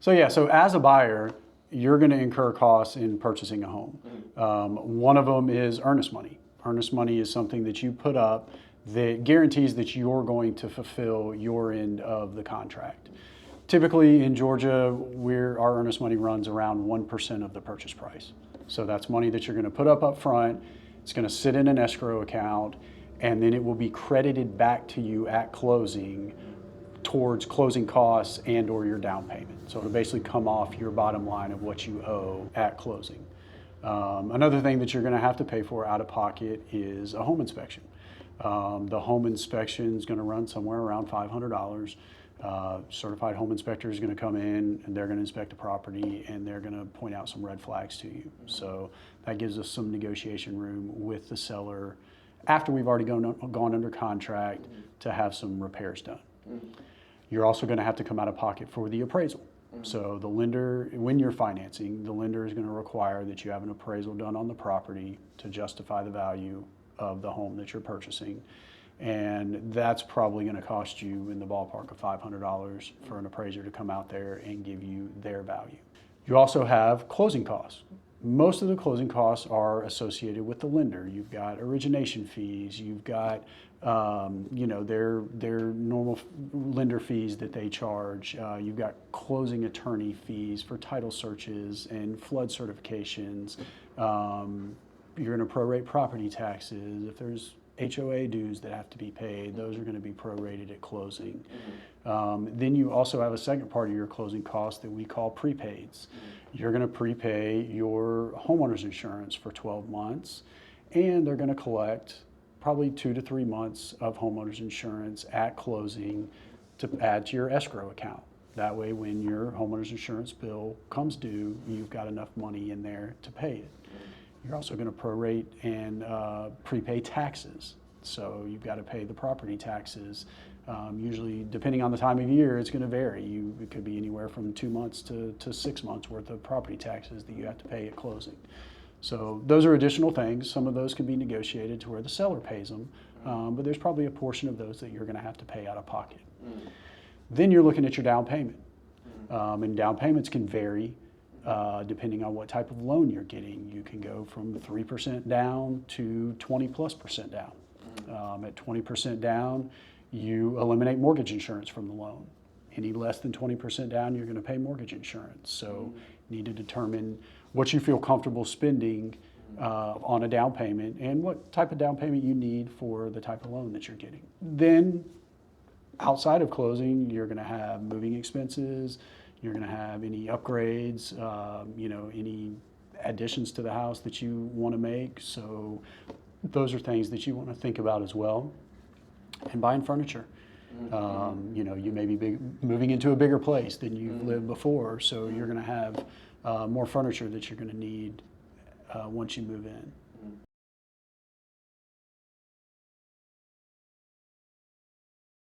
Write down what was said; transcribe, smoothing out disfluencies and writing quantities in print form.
So yeah, so as a buyer, you're going to incur costs in purchasing a home. One of them is earnest money. Earnest money is something that you put up that guarantees that you're going to fulfill your end of the contract. Typically in Georgia, our earnest money runs around 1% of the purchase price. So that's money that you're going to put up front. It's going to sit in an escrow account, and then it will be credited back to you at closing towards closing costs and or your down payment. So it'll basically come off your bottom line of what you owe at closing. Another thing that you're going to have to pay for out of pocket is a home inspection. The home inspection is going to run somewhere around $500. Certified home inspector is going to come in and they're going to inspect the property and they're going to point out some red flags to you. So that gives us some negotiation room with the seller after we've already gone under contract to have some repairs done. You're also going to have to come out of pocket for the appraisal. So the lender, when you're financing, the lender is going to require that you have an appraisal done on the property to justify the value of the home that you're purchasing. And that's probably going to cost you in the ballpark of $500 for an appraiser to come out there and give you their value. You also have closing costs. Most of the closing costs are associated with the lender. You've got origination fees, you've got their normal lender fees that they charge. You've got closing attorney fees for title searches and flood certifications. You're going to prorate property taxes. If there's HOA dues that have to be paid, those are going to be prorated at closing. Then you also have a second part of your closing cost that we call prepaids. You're going to prepay your homeowner's insurance for 12 months, and they're going to collect probably 2 to 3 months of homeowner's insurance at closing to add to your escrow account. That way, when your homeowner's insurance bill comes due, you've got enough money in there to pay it. You're also going to prorate and prepay taxes. So you've got to pay the property taxes. Usually, depending on the time of year, it's going to vary. It could be anywhere from 2 months to 6 months worth of property taxes that you have to pay at closing. So those are additional things. Some of those can be negotiated to where the seller pays them, but there's probably a portion of those that you're going to have to pay out of pocket. Then you're looking at your down payment. And down payments can vary depending on what type of loan you're getting. You can go from 3% down to 20+% down. At 20% down, you eliminate mortgage insurance from the loan. Any less than 20% down, you're going to pay mortgage insurance. So you need to determine what you feel comfortable spending on a down payment and what type of down payment you need for the type of loan that you're getting. Then outside of closing, you're going to have moving expenses, you're going to have any upgrades, any additions to the house that you want to make. So those are things that you want to think about as well. And buying furniture. You may be moving into a bigger place than you've lived before, so you're going to have more furniture that you're going to need once you move in.